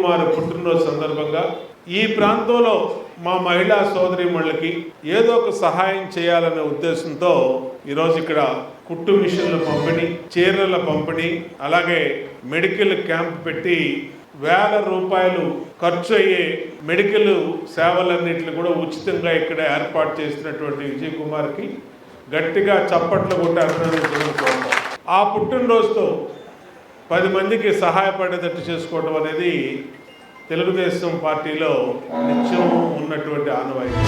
కుమార్ పుట్టినరోజు సందర్భంగా ఈ ప్రాంతంలో మా మహిళా సోదరీమణులకి ఏదో ఒక సహాయం చేయాలనే ఉద్దేశంతో ఈరోజు ఇక్కడ కుట్టు మిషన్ల పంపిణీ, చీరల పంపిణీ, అలాగే మెడికల్ క్యాంప్ పెట్టి వేల రూపాయలు ఖర్చు అయ్యే మెడికల్ సేవలన్నింటినీ కూడా ఉచితంగా ఇక్కడ ఏర్పాటు చేసినటువంటి విజయ్ కుమార్కి గట్టిగా చప్పట్లు కొట్టి అభినందించడం. ఆ పుట్టినరోజుతో 10 మందికి సహాయపడేటట్టు చేసుకోవడం అనేది తెలుగుదేశం పార్టీలో నిత్యం ఉన్నటువంటి ఆనవాయితీ.